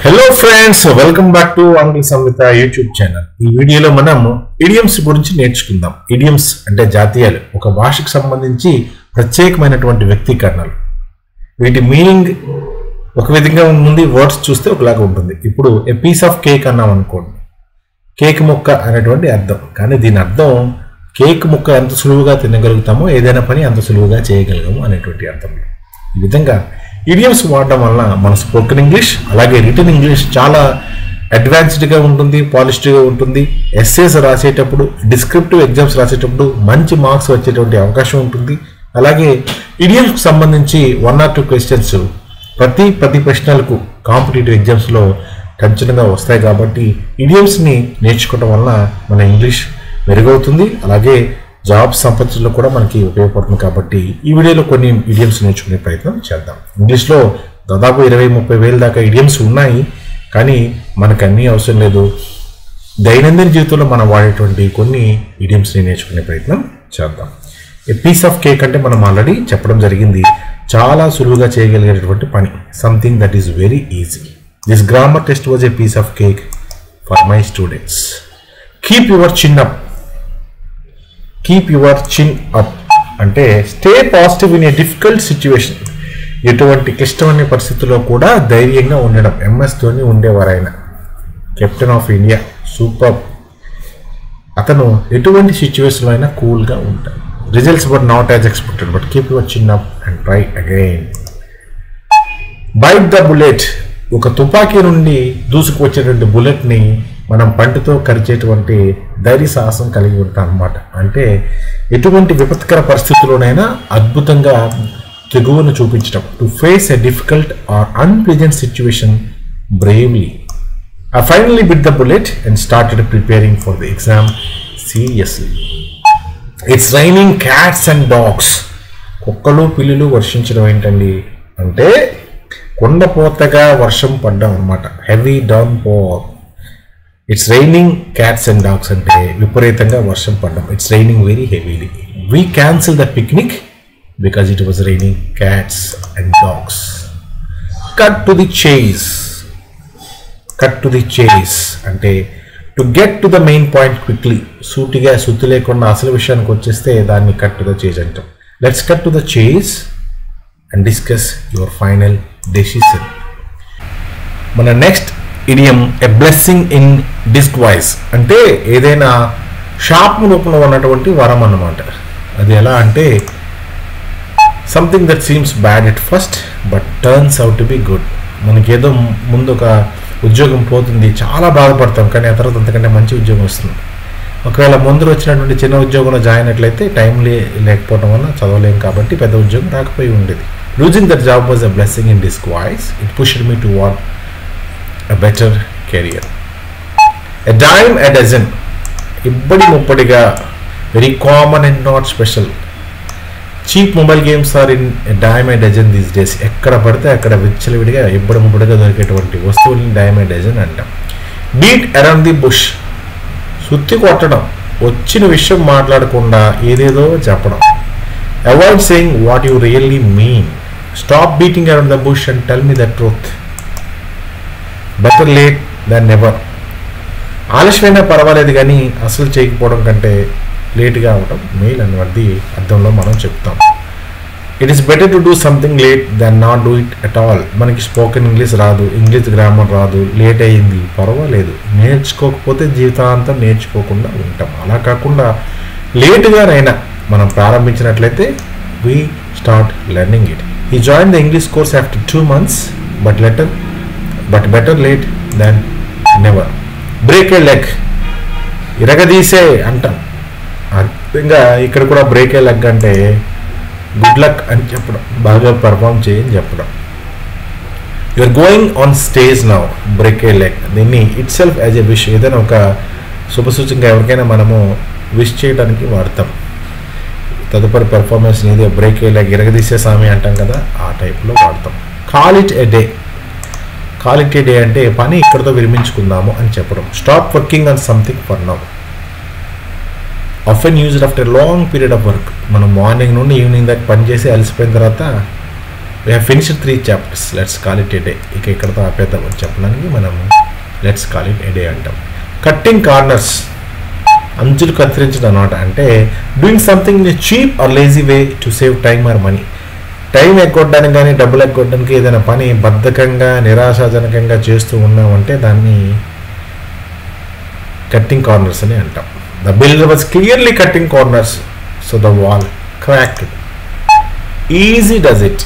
Hello friends, welcome back to ఆంగ్ల సంహిత YouTube channel. ఈ వీడియోలో మనం ఇడియమ్స్ గురించి నేర్చుకుందాం. ఇడియమ్స్ అంటే జాతీయాలు, ఒక భాషకు సంబంధించి ప్రత్యేకమైనటువంటి వ్యక్తీకరణలు. వీటి మీనింగ్ ఒక విధంగా ఉంటుంది, వర్డ్స్ చూస్తే ఒకలాగా ఉంటుంది. ఇప్పుడు ఏ పీస్ ఆఫ్ కేక్ అన్నాం అనుకోండి, కేక్ ముక్క అనేటువంటి అర్థం. కానీ దీని అర్థం కేక్ ముక్క ఎంత సులువుగా తినగలుగుతామో ఏదైనా పని అంత సులువుగా చేయగలగము అనేటువంటి అర్థం. ఈ విధంగా ఇడియమ్స్ వాడడం వల్ల మన స్పోకెన్ ఇంగ్లీష్ అలాగే రిటన్ ఇంగ్లీష్ చాలా అడ్వాన్స్డ్గా ఉంటుంది, పాలిష్డ్గా ఉంటుంది. ఎస్సేస్ రాసేటప్పుడు, డిస్క్రిప్టివ్ ఎగ్జామ్స్ రాసేటప్పుడు మంచి మార్క్స్ వచ్చేటువంటి అవకాశం ఉంటుంది. అలాగే ఇడియమ్స్కి సంబంధించి 1 or 2 క్వశ్చన్స్ ప్రతి 10 ప్రశ్నలకు కాంపిటేటివ్ ఎగ్జామ్స్లో ఖచ్చితంగా వస్తాయి. కాబట్టి ఇడియమ్స్ని నేర్చుకోవడం వల్ల మన ఇంగ్లీష్ మెరుగవుతుంది, అలాగే జాబ్ సంపత్తిలో కూడా మనకి ఉపయోగపడుతుంది. కాబట్టి ఈ వీడియోలో కొన్ని ఇడియమ్స్ నేర్చుకునే ప్రయత్నం చేద్దాం. ఇంగ్లీష్లో దాదాపు 20-30 వేల దాకా ఇడియమ్స్ ఉన్నాయి, కానీ మనకు అన్నీ అవసరం లేదు. దైనందిన జీవితంలో మనం వాడేటువంటి కొన్ని ఇడియమ్స్ని నేర్చుకునే ప్రయత్నం చేద్దాం. ఏ పీస్ ఆఫ్ కేక్ అంటే మనం ఆల్రెడీ చెప్పడం జరిగింది, చాలా సులువుగా చేయగలిగేటువంటి పని. Something that is very easy. This grammar test was a piece of cake for my students. Keep your chin up. Keep your chin up అంటే stay positive in a difficult situation. ఎటువంటి క్లిష్టమైన పరిస్థితుల్లో కూడా ధైర్యంగా ఉండడం. MS ధోని ఉండేవారు, ఆయన captain of India, super. అతను ఎటువంటి సిచ్యువేషన్లో అయినా కూల్గా ఉంటాడు. Results were not as expected, but keep your chin up and try again. Bite the bullet. ఒక తుపాకీ నుండి దూసుకు వచ్చేటువంటి బుల్లెట్ని మనం పంటితో కరిచేటువంటి ధైర్య సాహసం కలిగి ఉంటాం అన్నమాట. అంటే ఎటువంటి విపత్కర పరిస్థితుల్లోనైనా అద్భుతంగా తెగువను చూపించడం. To face a difficult or unpleasant situation bravely. I finally bit the bullet and started preparing for the exam seriously. It's raining cats and dogs. కుక్కలు పిల్లులు వర్షించడం ఏంటండి అంటే కొండపోతగా వర్షం పడ్డం అన్నమాట. Heavy downpour. It's raining cats and dogs అంటే విపరీతంగా వర్షం పడ్డం. It's raining very heavily. We cancel the picnic because it was raining cats and dogs. Cut to the chase. Cut to the chase అంటే to get to the main point quickly. సూటిగా సుత్తి లేకుండా అసలు విషయానికి వచ్చేస్తే దాన్ని కట్ టు ద చేస్ అంటాం. Let's cut to the chase and discuss your final decision. మన next idiom a blessing in disguise అంటే ఏదైనా షాప్ రూపంలో ఉన్నటువంటి వరం అన్నమాట. అది ఎలా అంటే something that seems bad at first but turns out to be good. మనకేదో ముందు ఒక ఉద్యోగం పోతుంది, చాలా బాధపడతాం, కానీ ఆ తర్వాత అంతకంటే మంచి ఉద్యోగం వస్తుంది. ఒకవేళ ముందు వచ్చినటువంటి చిన్న ఉద్యోగంలో జాయిన్ అయినట్లయితే టైం లేకపోవడం వల్ల చదవలేం, కాబట్టి పెద్ద ఉద్యోగం రాకపోయి ఉండేది. Losing that job was a blessing in disguise. It pushed me toward a better career. A dime a dozen. ఇబ్బడి ముప్పడిగా, very common and not special. Cheap mobile games are in a dime a dozen these days. ఎక్కడ పడితే అక్కడ విచ్చలవిడిగా ఇబ్బడి ముప్పడిగా దొరికేటువంటి వస్తువుల్ని dime a dozen అంటాం. Beat around the bush. సుత్తి కొట్టడం, వచ్చిన విషయం మాట్లాడకుండా ఏదేదో చెప్పడం. Avoid saying what you really mean. Stop beating around the bush and tell me the truth. Better late than never. ఆలస్యమైనా పర్వాలేదు, కానీ అసలు చేయకపోవడం కంటే లేట్గా అవడం మేల్ అన్నది అర్థంలో మనం చెప్తాం. It is better to do something late than not do it at all. మనకి స్పోకెన్ ఇంగ్లీష్ రాదు, ఇంగ్లీష్ గ్రామర్ రాదు, లేట్ అయ్యింది పర్వాలేదు, నేర్చుకోకపోతే జీవితాంతం నేర్చుకోకుండా ఉంటాం. అలా కాకుండా లేటుగానైనా మనం ప్రారంభించినట్లయితే we start learning it. He join the English course after 2 months but better late than never. Break a leg. ఇరగదీసే అంటాం. అర్థంగా ఇక్కడ కూడా బ్రేక్ ఏ లెగ్ అంటే గుడ్ లక్ అని చెప్పడం, బాగా పర్ఫామ్ చేయని చెప్పడం. You're going on stage now, break a leg. దీన్ని itself as a wish, ఏదైనా ఒక శుభసూచనగా ఎవరికైనా మనము విష్ చేయడానికి వాడతాం. తదుపరి పెర్ఫార్మెన్స్ ఇది బ్రేక్ ఏ లెగ్, ఇరగదీసే సామి అంటాం కదా, ఆ టైప్లో వాడతాం. Call it a day. Call it a day అంటే పని ఇక్కడితో విరమించుకుందాము అని చెప్పడం. Stop working on something for now. Often used after long period of work. మనం మార్నింగ్ నుండి ఈవినింగ్ దాకా పని చేసి అలసిపోయిన తర్వాత we have finished 3 chapters. Let's call it a day. ఇక ఇక్కడతో ఆపేద్దామని చెప్పడానికి మనం let's call it a day అంటాం. కట్టింగ్ కార్నర్స్, అంచులు కత్తిరించడం అన్నమాట. అంటే doing something in cheap or lazy way to save time or money. Time ఎగ్గొట్టడానికి కానీ డబ్బులు ఎగ్గొట్టడానికి ఏదైనా పని బద్ధకంగా నిరాశాజనకంగా చేస్తూ ఉన్నామంటే దాన్ని కట్టింగ్ కార్నర్స్ అని అంటాం. The builder was clearly cutting corners, so the wall cracked. Easy does it,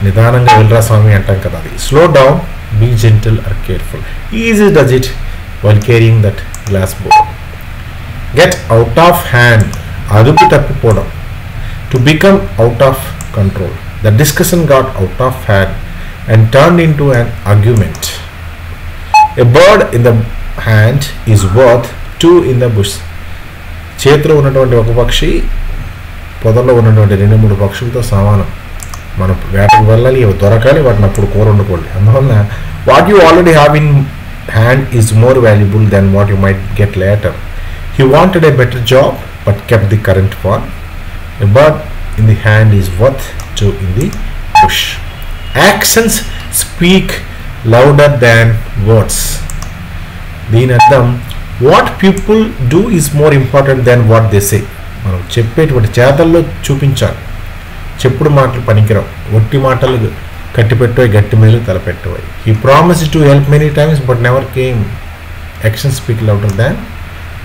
నిదానంగా వెళ్ళరా స్వామి అంటాం కదా, అది slow down, be gentle or careful. Easy does it while carrying that glass board. Get out of hand, అదుపు తప్పిపోవడం. To become out of control. The discussion got out of hand and turned into an argument. A bird in the hand is worth 2 in the bush. చేతిలో ఉన్నటువంటి ఒక పక్షి పొదల్లో ఉన్నటువంటి 2-3 పక్షులతో సమానం. మనం వేటకు వెళ్ళాలి, ఇవి దొరకాలి, వాటిని అప్పుడు కూర వండుకోవాలి. అందువల్ల what you already have in hand is more valuable then what you might get later. He wanted a better job but kept the current one. A bird in the hand is worth 2 in the bush. Actions speak louder than words. దీని అర్థం what people do is more important than what they say. మనం చెప్పేటువంటి చేతల్లో చూపించాలి. చెప్పుడు మాటలు పనికిరావు, ఒట్టి మాటలు కట్టిపెట్టోయి, గట్టి మేలు తలపెట్టోయి. He promised to help many times but never came. Actions speak louder than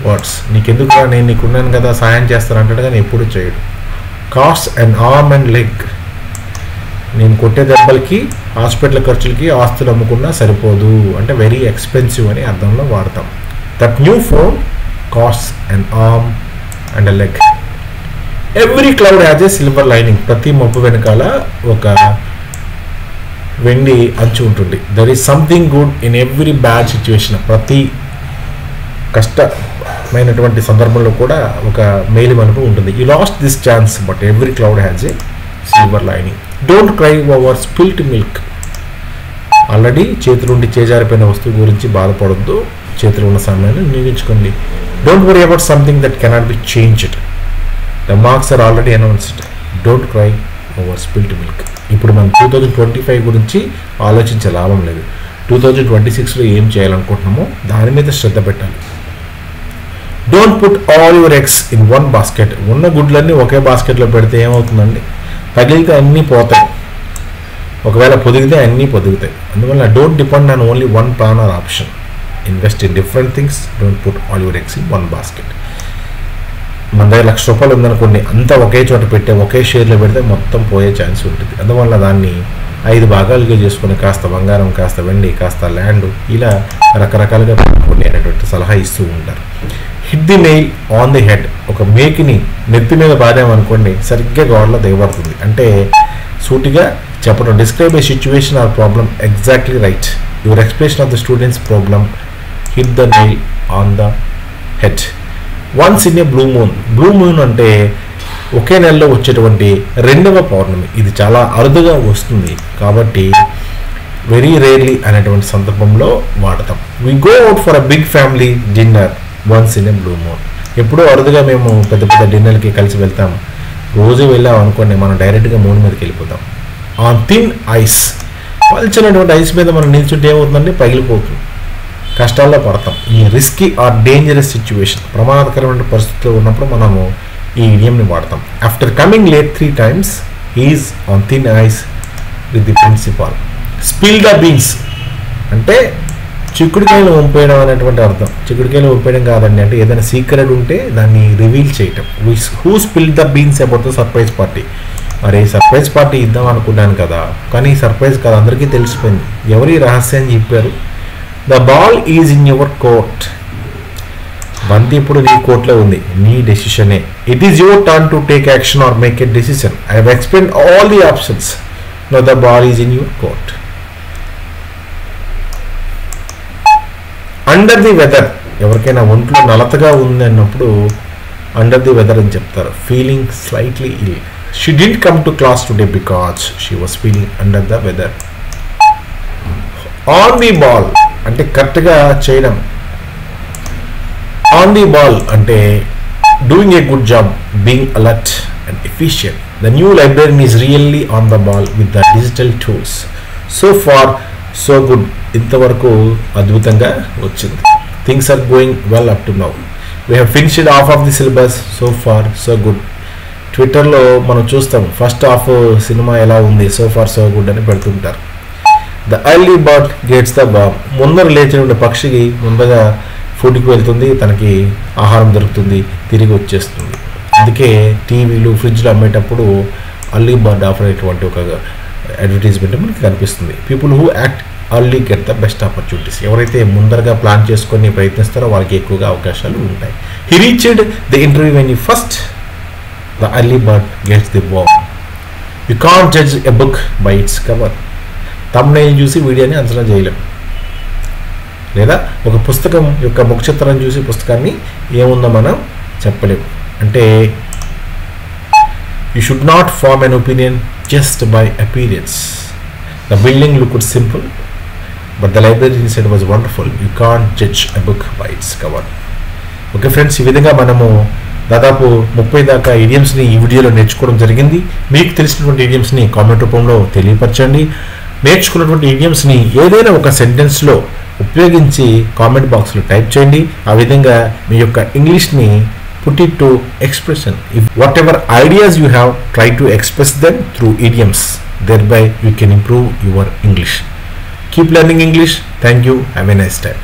words. నీకెందుకు, నేను నీకున్నాను కదా, సాయం చేస్తాను అంటాడు కానీ ఎప్పుడు చేయడు. Cost and arm and leg, నేను కొట్టే దెబ్బలకి హాస్పిటల్ ఖర్చులకి ఆస్తులు అమ్ముకున్నా సరిపోదు, అంటే వెరీ ఎక్స్పెన్సివ్ అని అర్థంలో వాడతాం. That new phone cost and arm and leg. Every cloud has a silver lining. ప్రతి మబ్బు వెనకాల ఒక వెండి అంచు ఉంటుంది. There is something good in every bad situation. ప్రతి కష్టమైనటువంటి సందర్భంలో కూడా ఒక మేలు మనకు ఉంటుంది. You lost this chance but every cloud has a silver lining. Don't cry over spilt milk. Already చేతులుండి చేజారిపోయిన వస్తువు గురించి బాధపడొద్దు, చేతులు ఉన్న సమయాన్ని వినియోగించుకోండి. Don't worry about something that cannot be changed. The marks are already announced. Don't cry over spilt milk. ఇప్పుడు మనం 2025 గురించి ఆలోచించే లాభం లేదు. 2026లో ఏం చేయాలనుకుంటున్నామో దాని మీద శ్రద్ధ పెట్టాలి. Don't put all your eggs in one basket. ఉన్న గుడ్లన్నీ ఒకే బాస్కెట్లో పెడితే ఏమవుతుందండి, పగిలితే అన్నీ పోతాయి, ఒకవేళ పొదిగితే అన్నీ పొదుగుతాయి. అందువల్ల don't depend on only one plan or option. Invest in different things. Don't put all your eggs in one basket. మన దగ్గర ₹1,00,000 ఉందనుకోండి, అంతా ఒకే చోట పెట్టే, ఒకే షేర్లో పెడితే మొత్తం పోయే ఛాన్స్ ఉంటుంది. అందువల్ల దాన్ని 5 భాగాలుగా చేసుకుని కాస్త బంగారం, కాస్త వెండి, కాస్త ల్యాండ్, ఇలా రకరకాలుగా పెట్టుకోండి అనేటువంటి సలహా ఇస్తూ ఉంటారు. Hit the nail on the head. ఒక మేకిని నెత్తి మీద బాదామనుకోండి, సరిగ్గా గోడలో దిగబడుతుంది. అంటే సూటిగా చెప్పడం. Describe a situation or problem exactly right. Your expression of the students problem. Hit the nail on the head. Once in a blue moon. Blue moon అంటే ఒకే నెలలో వచ్చేటువంటి 2వ పౌర్ణమి. ఇది చాలా అరుదుగా వస్తుంది కాబట్టి వెరీ రేర్లీ అనేటువంటి సందర్భంలో వాడతాం. We go out for a big family dinner once in a blue moon. ఎప్పుడో అరుదుగా మేము పెద్ద పెద్ద డిన్నర్కి కలిసి వెళ్తాం. రోజు వెళ్ళాం అనుకోండి, మనం డైరెక్ట్గా మూన్ మీదకి వెళ్ళిపోతాం. On thin ice. పల్చినటువంటి ఐస్ మీద మనం నిల్చుంటే ఏమవుతుందంటే పగిలిపోతుంది, కష్టాల్లో పడతాం. ఈ రిస్కీ ఆర్ డేంజరస్ సిచ్యువేషన్, ప్రమాదకరమైన పరిస్థితుల్లో ఉన్నప్పుడు మనము ఈ ఇడియంని వాడతాం. After coming late 3 times he is on thin ice with the principal. Spill the beans అంటే చిక్కుడుకాయలు వంపేయడం అనేటువంటి అర్థం. చిక్కుడుకాయలు వంపేయడం కాదండి, అంటే ఏదైనా సీక్రెట్ ఉంటే దాన్ని రివీల్ చేయటం. Who spill the beans about the surprise party. మరి సర్ప్రైజ్ పార్టీ ఇద్దాం అనుకున్నాను కదా, కానీ సర్ప్రైజ్ కాదు, అందరికీ తెలిసిపోయింది. ఎవరి రహస్యాన్ని చెప్పారు? The ball is in your court. బంతి ఇప్పుడు నీ కోర్టులో ఉంది, నీ డెసిషనే. It is your turn to take action or make a decision. I have explained all the options. Now the ball is in your court. Under the weather. ఎవరికైనా ఒంట్లో నలతగా ఉంది అన్నప్పుడు అండర్ ది వెదర్ అని చెప్తారు. Feeling slightly ill. She didn't come to class today because she was feeling under the weather. On the ball అంటే కరెక్ట్గా చేయడం. ఆన్ ది బాల్ అంటే doing a good job, being alert and efficient. The new librarian is really on the ball with the digital tools. So far, so good. ఇంతవరకు అద్భుతంగా వచ్చింది. Things are going well up to now. We have finished half of the syllabus. So far, so good. ట్విట్టర్లో మనం చూస్తాం first half cinema ఎలా ఉంది, so far so good అని పెడుతుంటారు. The early bird gets the balm. ముందర లేచిన పక్షికి ముందుగా ఫుడ్కి వెళ్తుంది, తనకి ఆహారం దొరుకుతుంది, తిరిగి వచ్చేస్తుంది. అందుకే టీవీలు ఫ్రిడ్జ్లు అమ్మేటప్పుడు అర్లీ బర్డ్ ఆఫర్ అనేటువంటి ఒక అడ్వర్టైజ్మెంట్ మనకి కనిపిస్తుంది. People who act early get the best opportunities. ఎవరైతే ముందరగా ప్లాన్ చేసుకొని ప్రయత్నిస్తారో వాళ్ళకి ఎక్కువగా అవకాశాలు ఉంటాయి. He reached the interview when you first the early bird gets the balm. You can't judge a book by its cover. Thumbnail చూసి వీడియోని అంచనా చేయలేం, లేదా ఒక పుస్తకం యొక్క ముఖ చిత్రాన్ని చూసి పుస్తకాన్ని ఏముందో మనం చెప్పలేము. అంటే you should not form an opinion just by appearance. The building looked simple but the library inside was wonderful. You can't judge a book by its cover. Okay friends, ఈ విధంగా మనము దాదాపు 30 దాకా ఇడియమ్స్ని ఈ వీడియోలో నేర్చుకోవడం జరిగింది. మీకు తెలిసినటువంటి ఇడియమ్స్ని కామెంట్ రూపంలో తెలియపరచండి. నేర్చుకున్నటువంటి ఇడియమ్స్ని ఏదైనా ఒక సెంటెన్స్లో ఉపయోగించి కామెంట్ బాక్స్లో టైప్ చేయండి. ఆ విధంగా మీ యొక్క ఇంగ్లీష్ని put it to expression. If whatever ideas you have, try to express them through idioms. Thereby you can improve your English. Keep learning English. Thank you. Have a nice time.